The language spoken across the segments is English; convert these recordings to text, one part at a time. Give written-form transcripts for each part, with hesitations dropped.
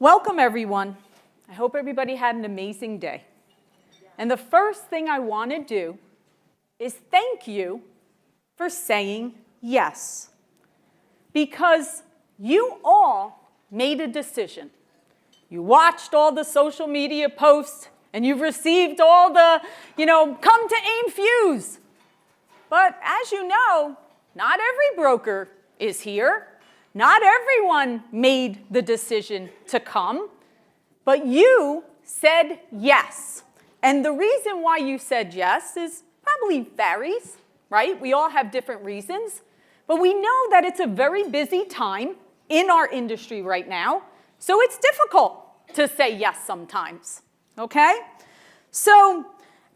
Welcome, everyone. I hope everybody had an amazing day. And the first thing I want to do is thank you for saying yes. Because you all made a decision. You watched all the social media posts, and you've received all the, come to AIM Fuse. But as you know, not every broker is here. Not everyone made the decision to come, but you said yes. And the reason why you said yes is probably varies, right? We all have different reasons, but we know that it's a very busy time in our industry right now, so it's difficult to say yes sometimes, okay? So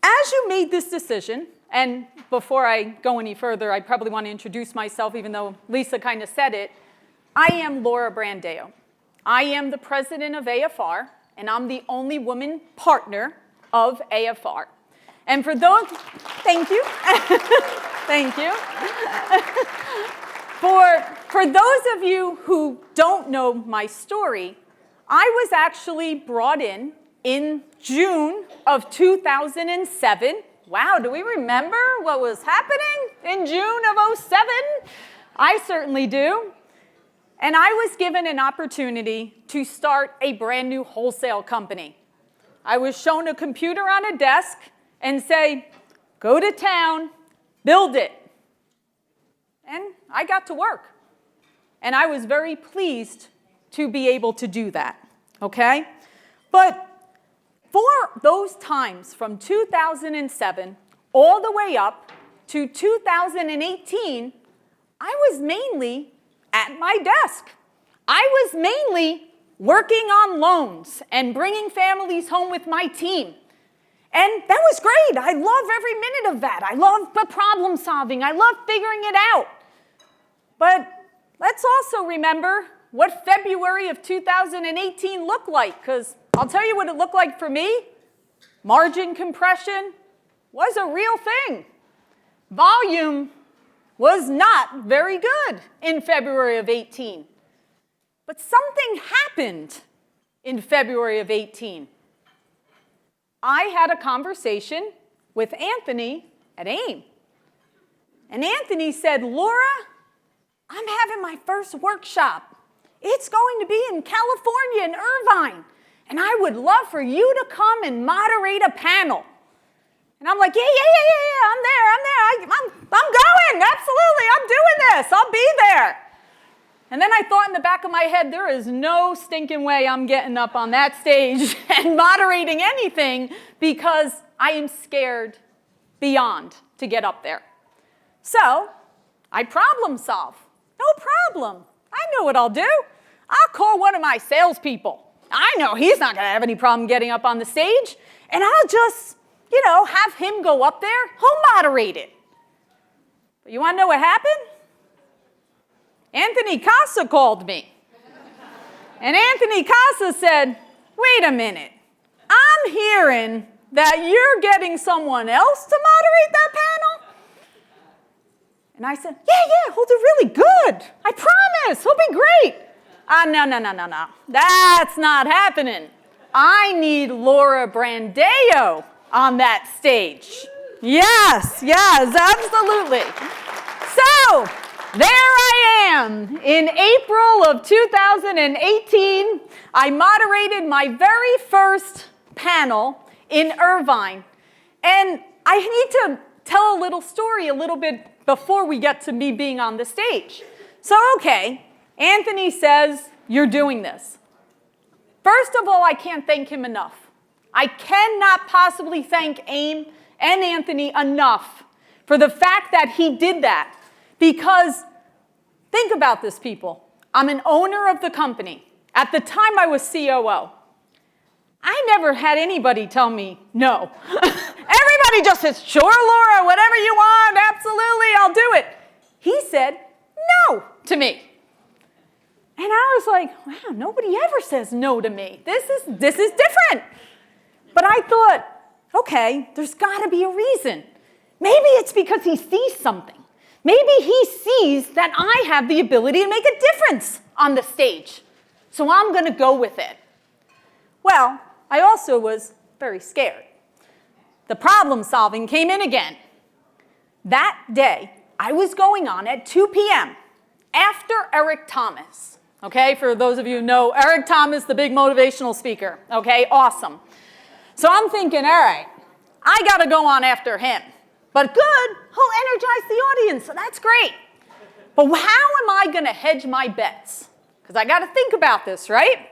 as you made this decision, and before I go any further, I probably want to introduce myself, even though Lisa kind of said it. I am Laura Brandao. I am the president of AFR, and I'm the only woman partner of AFR. And for those, thank you. Thank you. For those of you who don't know my story, I was actually brought in June of 2007. Wow, do we remember what was happening in June of 07? I certainly do. And I was given an opportunity to start a brand new wholesale company. I was shown a computer on a desk and say, go to town, build it. And I got to work. And I was very pleased to be able to do that, okay? But for those times from 2007 all the way up to 2018, I was mainly at my desk. I was mainly working on loans and bringing families home with my team. And that was great. I love every minute of that. I love the problem solving. I love figuring it out. But let's also remember what February of 2018 looked like, because I'll tell you what it looked like for me. Margin compression was a real thing. Volume was not very good in February of 18. But something happened in February of 18. I had a conversation with Anthony at AIM. And Anthony said, Laura, I'm having my first workshop. It's going to be in California, in Irvine. And I would love for you to come and moderate a panel. And I'm like, yeah, I'm there. I'm going, absolutely, I'm doing this, I'll be there. And then I thought in the back of my head, there is no stinking way I'm getting up on that stage and moderating anything because I am scared beyond to get up there. So I problem solve. No problem. I know what I'll do. I'll call one of my salespeople. I know he's not going to have any problem getting up on the stage, and I'll just have him go up there. He'll moderate it. But you want to know what happened? Anthony Casa called me. And Anthony Casa said, wait a minute. I'm hearing that you're getting someone else to moderate that panel? And I said, yeah, he'll do really good. I promise, he'll be great. No. That's not happening. I need Laura Brandao on that stage. Yes, absolutely. So, there I am. In April of 2018, I moderated my very first panel in Irvine. And I need to tell a little story a little bit before we get to me being on the stage. So, okay, Anthony says, you're doing this. First of all, I can't thank him enough. I cannot possibly thank AIM and Anthony enough for the fact that he did that. Because think about this, people. I'm an owner of the company. At the time I was COO. I never had anybody tell me no. Everybody just says, sure, Laura, whatever you want, absolutely, I'll do it. He said no to me. And I was like, wow, nobody ever says no to me. This is different. But I thought, okay, there's got to be a reason. Maybe it's because he sees something. Maybe he sees that I have the ability to make a difference on the stage. So I'm going to go with it. Well, I also was very scared. The problem solving came in again. That day, I was going on at 2 p.m. after Eric Thomas. Okay, for those of you who know Eric Thomas, the big motivational speaker. Okay, awesome. So I'm thinking, all right, I got to go on after him. But good, he'll energize the audience, so that's great. But how am I going to hedge my bets? Because I got to think about this, right?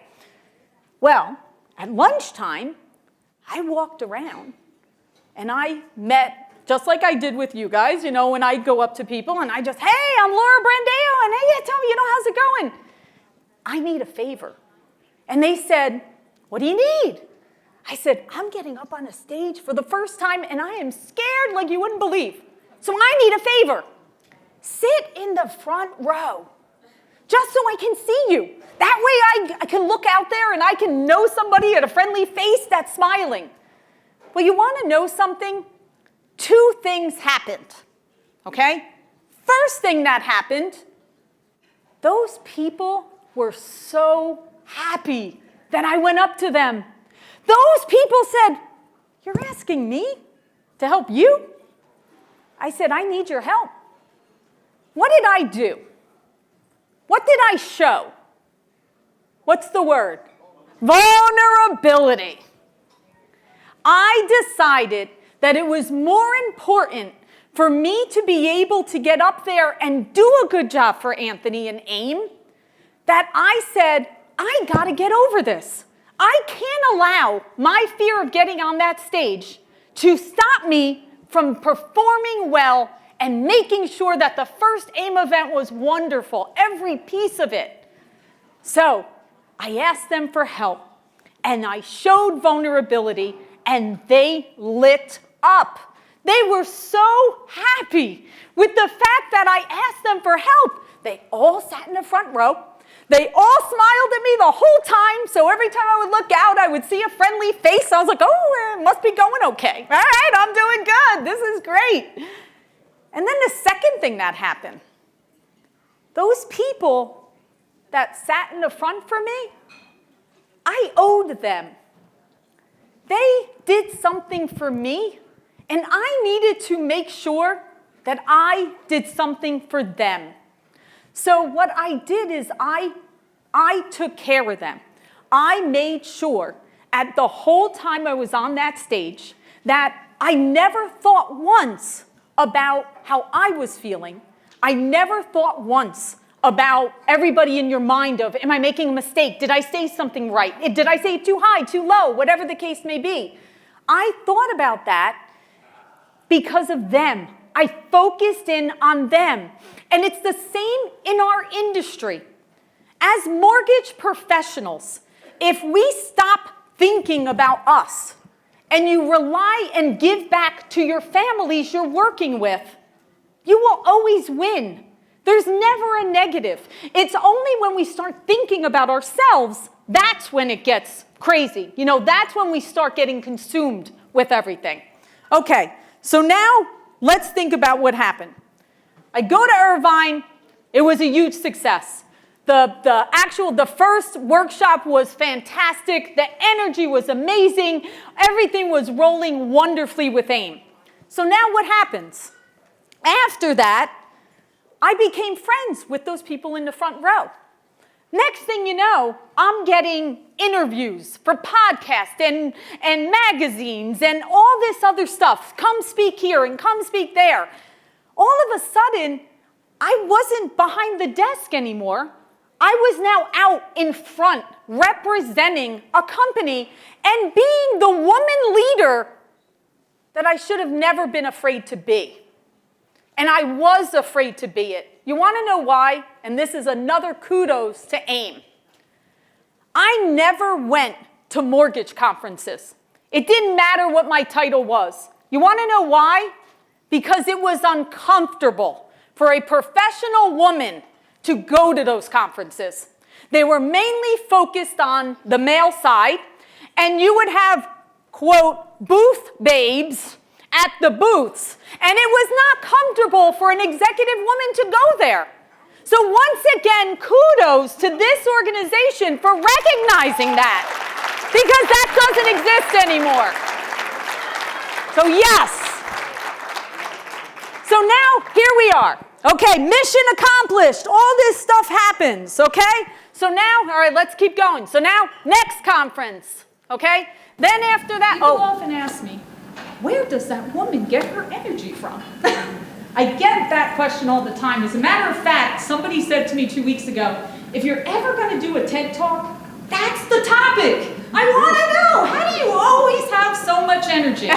Well, at lunchtime, I walked around and I met, just like I did with you guys, you know, when I go up to people and I just, hey, I'm Laura Brandao, and hey, tell me, you know, how's it going? I need a favor. And they said, what do you need? I said, I'm getting up on a stage for the first time and I am scared like you wouldn't believe. So I need a favor. Sit in the front row, just so I can see you. That way I can look out there and I can know somebody at a friendly face that's smiling. Well, you want to know something? 2 things happened, okay? First thing that happened, those people were so happy that I went up to them. Those people said, you're asking me to help you? I said, I need your help. What did I do? What did I show? What's the word? Vulnerability. I decided that it was more important for me to be able to get up there and do a good job for Anthony and AIM, that I said, I got to get over this. I can't allow my fear of getting on that stage to stop me from performing well and making sure that the first AIM event was wonderful, every piece of it. So I asked them for help, and I showed vulnerability, and they lit up. They were so happy with the fact that I asked them for help. They all sat in the front row. They all smiled at me the whole time, so every time I would look out, I would see a friendly face. I was like, oh, it must be going okay. All right, I'm doing good. This is great. And then the second thing that happened, those people that sat in the front for me, I owed them. They did something for me, and I needed to make sure that I did something for them. So what I did is I took care of them. I made sure at the whole time I was on that stage that I never thought once about how I was feeling. I never thought once about everybody in your mind of, am I making a mistake? Did I say something right? Did I say it too high, too low, whatever the case may be? I thought about that because of them. I focused in on them. And it's the same in our industry. As mortgage professionals, if we stop thinking about us and you rely and give back to your families you're working with, you will always win. There's never a negative. It's only when we start thinking about ourselves, that's when it gets crazy. You know, that's when we start getting consumed with everything. Okay, so now let's think about what happened. I go to Irvine. It was a huge success. The first workshop was fantastic. The energy was amazing. Everything was rolling wonderfully with AIM. So now what happens? After that, I became friends with those people in the front row. Next thing you know, I'm getting interviews for podcasts and magazines and all this other stuff. Come speak here and come speak there. All of a sudden, I wasn't behind the desk anymore. I was now out in front representing a company and being the woman leader that I should have never been afraid to be. And I was afraid to be it. You want to know why? And this is another kudos to AIM. I never went to mortgage conferences. It didn't matter what my title was. You want to know why? Because it was uncomfortable for a professional woman to go to those conferences. They were mainly focused on the male side, and you would have, quote, booth babes at the booths, and it was not comfortable for an executive woman to go there. So once again, kudos to this organization for recognizing that. Because that doesn't exist anymore. So yes. So now, here we are. Okay, mission accomplished. All this stuff happens, okay? So now, all right, let's keep going. So now, next conference, okay? Then after that, People often ask me, where does that woman get her energy from? I get that question all the time. As a matter of fact, somebody said to me 2 weeks ago, if you're ever going to do a TED Talk, that's the topic. I want to know, how do you always have so much energy?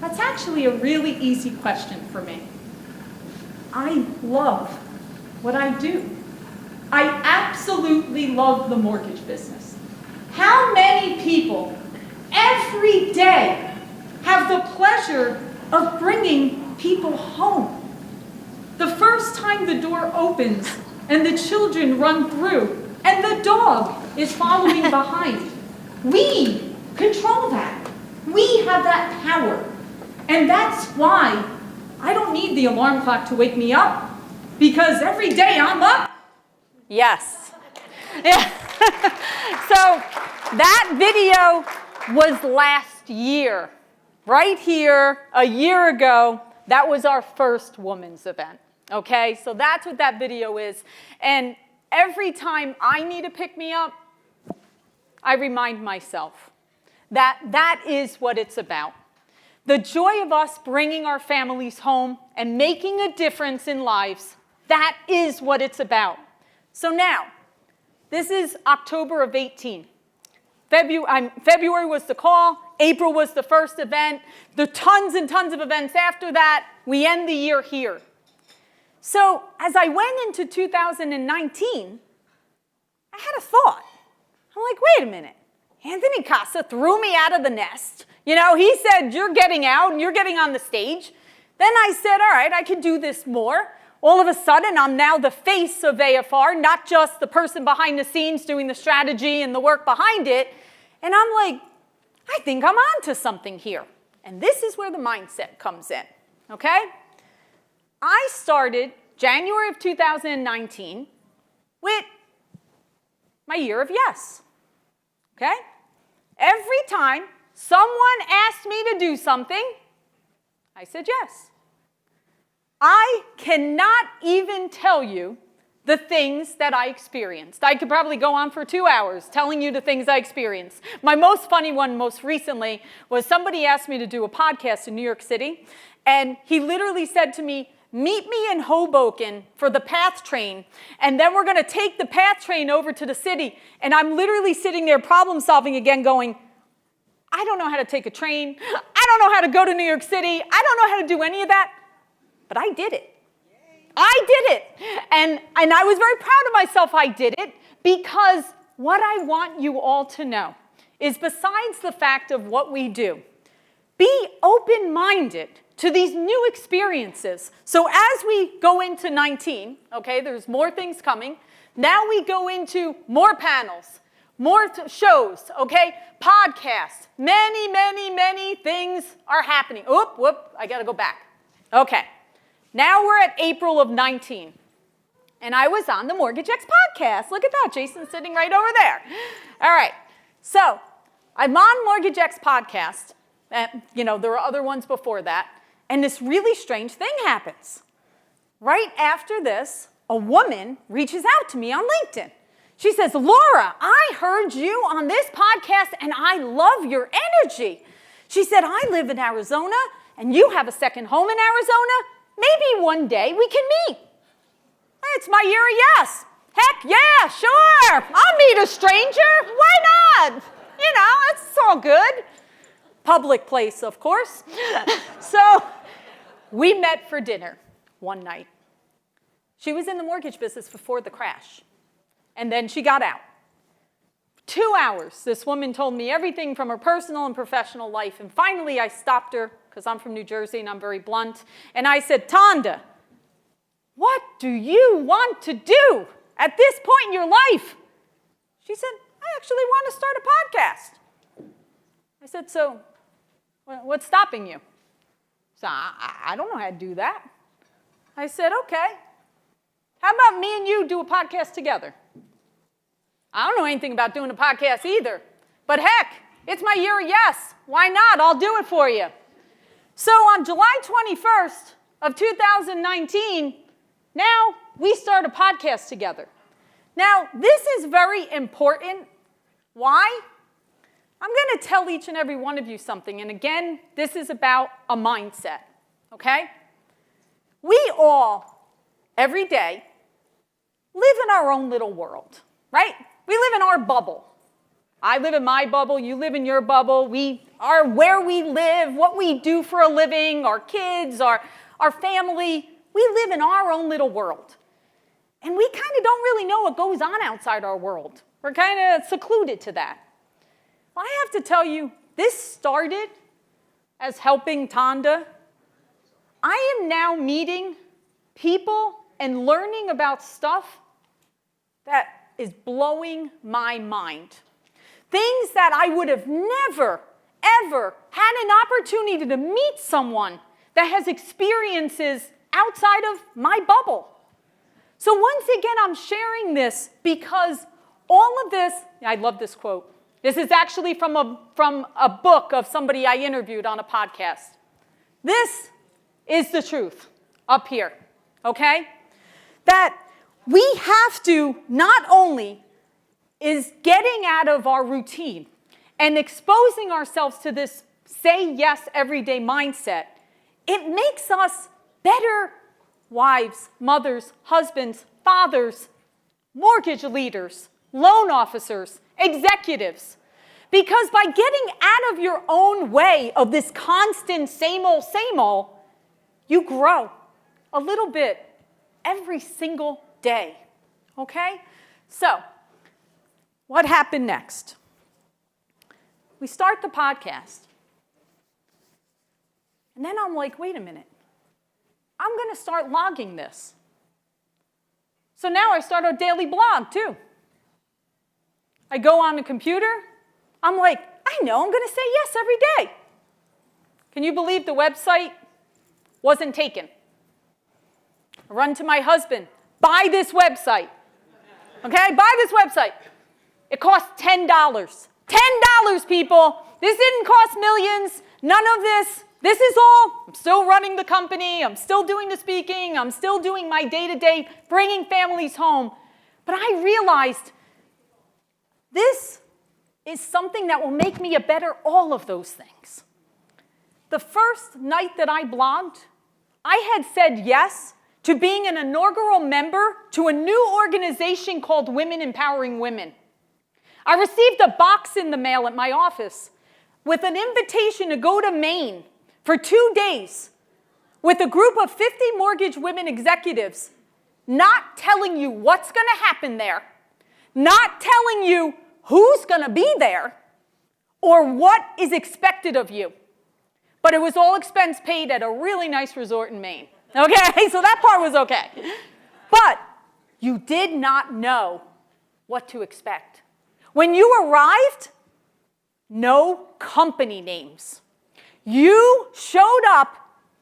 That's actually a really easy question for me. I love what I do. I absolutely love the mortgage business. How many people every day have the pleasure of bringing people home? The first time the door opens and the children run through and the dog is following behind. We control that. We have that power. And that's why I don't need the alarm clock to wake me up, because every day I'm up. yes. Yeah. So that video was last year. Right here, a year ago, that was our first women's event. Okay, so that's what that video is. And every time I need to pick me up, I remind myself that that is what it's about. The joy of us bringing our families home and making a difference in lives, that is what it's about. So now, this is October of 18. February was the call. April was the first event. The tons and tons of events after that. We end the year here. So as I went into 2019, I had a thought. I'm like, wait a minute. Anthony Casa threw me out of the nest. You know, he said, you're getting out and you're getting on the stage. Then I said, all right, I could do this more. All of a sudden, I'm now the face of AFR, not just the person behind the scenes doing the strategy and the work behind it. And I'm like, I think I'm onto something here. And this is where the mindset comes in, okay? I started January of 2019 with my year of yes, okay? Every time someone asked me to do something, I said yes. I cannot even tell you the things that I experienced. I could probably go on for 2 hours telling you the things I experienced. My most funny one most recently was somebody asked me to do a podcast in New York City, and he literally said to me, meet me in Hoboken for the PATH train, and then we're going to take the PATH train over to the city. And I'm literally sitting there problem solving again going, I don't know how to take a train. I don't know how to go to New York City. I don't know how to do any of that. But I did it. I did it. And I was very proud of myself I did it, because what I want you all to know is, besides the fact of what we do, be open-minded to these new experiences. So as we go into 19, okay, there's more things coming. Now we go into more panels, more shows, okay, podcasts. Many, many, many things are happening. Whoop, I got to go back. Okay. Now we're at April of 19, and I was on the Mortgage X podcast. Look at that, Jason's sitting right over there. All right, so I'm on Mortgage X podcast. You know, there were other ones before that, and this really strange thing happens. Right after this, a woman reaches out to me on LinkedIn. She says, Laura, I heard you on this podcast, and I love your energy. She said, I live in Arizona, and you have a second home in Arizona. Maybe one day we can meet. It's my year of yes. Heck yeah, sure. I'll meet a stranger. Why not? You know, it's all good. Public place, of course. So we met for dinner one night. She was in the mortgage business before the crash, and then she got out. 2 hours, this woman told me everything from her personal and professional life, and finally I stopped her, because I'm from New Jersey and I'm very blunt, and I said, Tonda, what do you want to do at this point in your life? She said, I actually want to start a podcast. I said, so what's stopping you? So I don't know how to do that. I said, okay. How about me and you do a podcast together? I don't know anything about doing a podcast either, But heck, it's my year of yes. Why not? I'll do it for you. So on July 21st of 2019, now we start a podcast together. Now, this is very important. Why? I'm going to tell each and every one of you something. And again, this is about a mindset, okay? We all, every day, live in our own little world, right? We live in our bubble. I live in my bubble, you live in your bubble. We are where we live, what we do for a living, our kids, our family. We live in our own little world. And we kind of don't really know what goes on outside our world. We're kind of secluded to that. Well, I have to tell you, this started as helping Tonda. I am now meeting people and learning about stuff that is blowing my mind. Things that I would have never, ever had an opportunity to meet someone that has experiences outside of my bubble. So once again, I'm sharing this because all of this, I love this quote. This is actually from a book of somebody I interviewed on a podcast. This is the truth up here, okay? That we have to not only is getting out of our routine and exposing ourselves to this say yes everyday mindset, it makes us better wives, mothers, husbands, fathers, mortgage leaders, loan officers, executives. Because by getting out of your own way of this constant same old, you grow a little bit every single day, okay? So, what happened next? We start the podcast. And then I'm like, wait a minute. I'm going to start logging this. So now I start a daily blog, too. I go on the computer. I'm like, I know I'm going to say yes every day. Can you believe the website wasn't taken? I run to my husband. Buy this website. Okay, buy this website. It costs $10. $10, people. This didn't cost millions. None of this. This is all. I'm still running the company. I'm still doing the speaking. I'm still doing my day-to-day, bringing families home. But I realized this is something that will make me a better all of those things. The first night that I blogged, I had said yes to being an inaugural member to a new organization called Women Empowering Women. I received a box in the mail at my office with an invitation to go to Maine for 2 days with a group of 50 mortgage women executives, not telling you what's going to happen there, not telling you who's going to be there, or what is expected of you. But it was all expense paid at a really nice resort in Maine. Okay, so that part was okay. But you did not know what to expect. When you arrived, no company names. You showed up,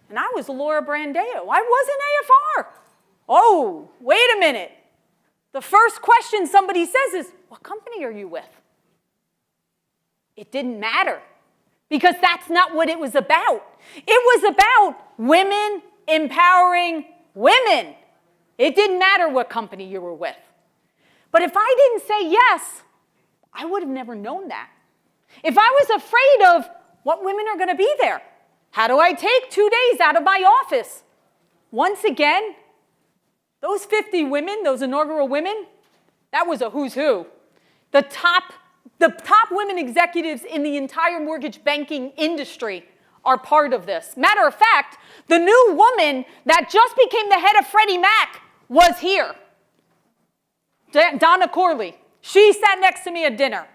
and I was Laura Brandao. I wasn't AFR. Oh, wait a minute. The first question somebody says is, what company are you with? It didn't matter, because that's not what it was about. It was about women empowering women. It didn't matter what company you were with. But if I didn't say yes, I would have never known that. If I was afraid of what women are going to be there, how do I take 2 days out of my office? Once again, those 50 women, those inaugural women, that was a who's who. The top women executives in the entire mortgage banking industry are part of this. Matter of fact, the new woman that just became the head of Freddie Mac was here. Donna Corley. She sat next to me at dinner.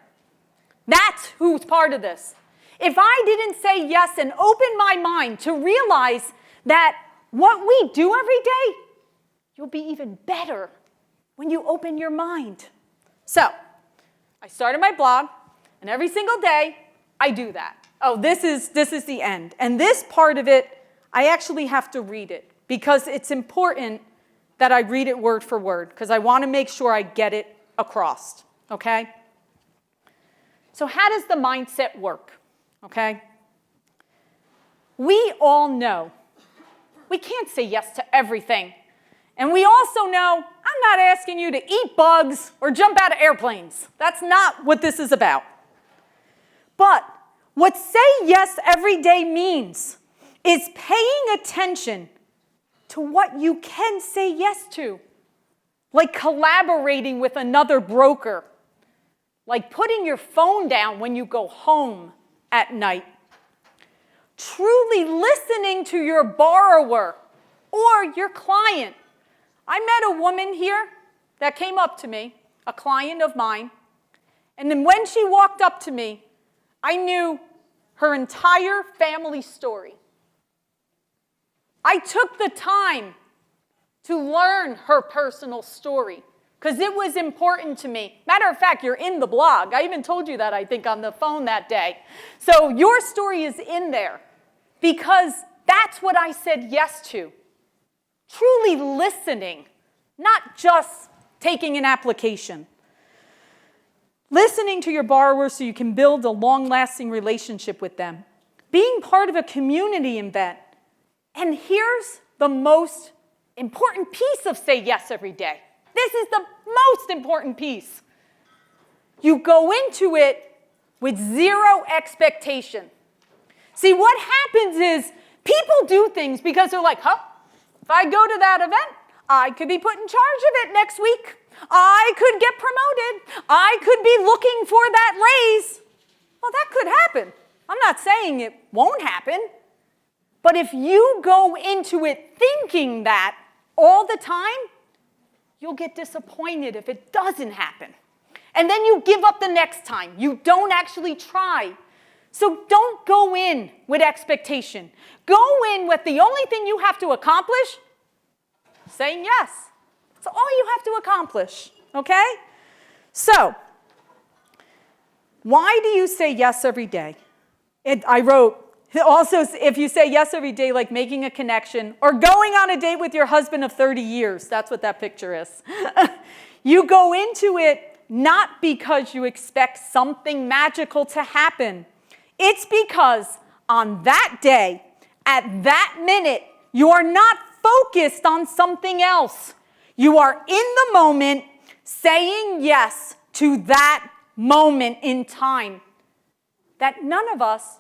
That's who's part of this. If I didn't say yes and open my mind to realize that what we do every day, you'll be even better when you open your mind. So, I started my blog, and every single day, I do that. Oh, this is the end. And this part of it, I actually have to read it, because it's important that I read it word for word, because I want to make sure I get it across, okay? So how does the mindset work? Okay? We all know we can't say yes to everything. And we also know I'm not asking you to eat bugs or jump out of airplanes. That's not what this is about. But what say yes every day means is paying attention to what you can say yes to, like collaborating with another broker, like putting your phone down when you go home at night, truly listening to your borrower or your client. I met a woman here that came up to me, a client of mine, and then when she walked up to me, I knew her entire family story. I took the time to learn her personal story because it was important to me. Matter of fact, you're in the blog. I even told you that, I think, on the phone that day. So your story is in there because that's what I said yes to. Truly listening, not just taking an application. Listening to your borrower so you can build a long-lasting relationship with them. Being part of a community event. And here's the most important piece of say yes every day. This is the most important piece. You go into it with zero expectation. See, what happens is people do things because they're like, if I go to that event, I could be put in charge of it next week. I could get promoted. I could be looking for that raise. Well, that could happen. I'm not saying it won't happen. But if you go into it thinking that all the time, you'll get disappointed if it doesn't happen. And then you give up the next time. You don't actually try. So don't go in with expectation. Go in with the only thing you have to accomplish, saying yes. That's all you have to accomplish, okay? So, why do you say yes every day? I wrote, also, if you say yes every day, like making a connection or going on a date with your husband of 30 years, that's what that picture is. You go into it not because you expect something magical to happen. It's because on that day, at that minute, you are not focused on something else. You are in the moment saying yes to that moment in time that none of us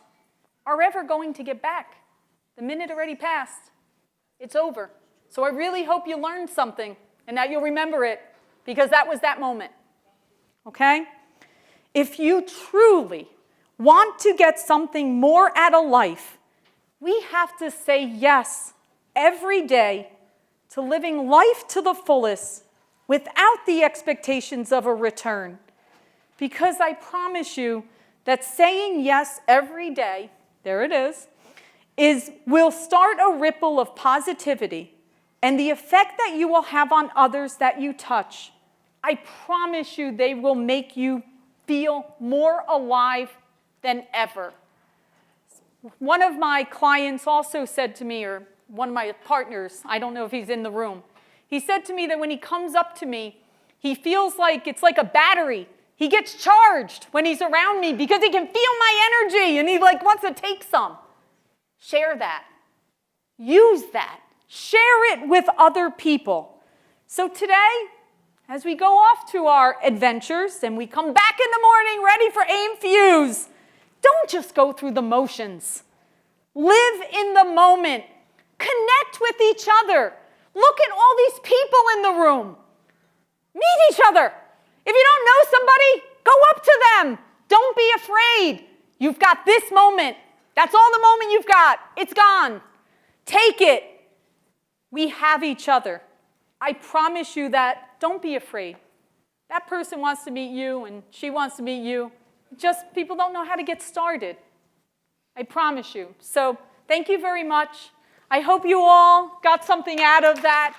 are ever going to get back. The minute already passed. It's over. So I really hope you learned something and that you'll remember it because that was that moment. Okay? If you truly want to get something more out of life, we have to say yes every day to living life to the fullest without the expectations of a return. Because I promise you that saying yes every day, there it is will start a ripple of positivity and the effect that you will have on others that you touch. I promise you they will make you feel more alive than ever. One of my clients also said to me, or one of my partners, I don't know if he's in the room, he said to me that when he comes up to me, he feels like it's like a battery. He gets charged when he's around me because he can feel my energy and he wants to take some. Share that. Use that. Share it with other people. So today, as we go off to our adventures and we come back in the morning ready for AIM Fuse, don't just go through the motions. Live in the moment. Connect with each other. Look at all these people in the room. Meet each other. If you don't know somebody, go up to them. Don't be afraid. You've got this moment. That's all the moment you've got. It's gone. Take it. We have each other. I promise you that. Don't be afraid. That person wants to meet you and she wants to meet you. Just people don't know how to get started. I promise you. So thank you very much. I hope you all got something out of that.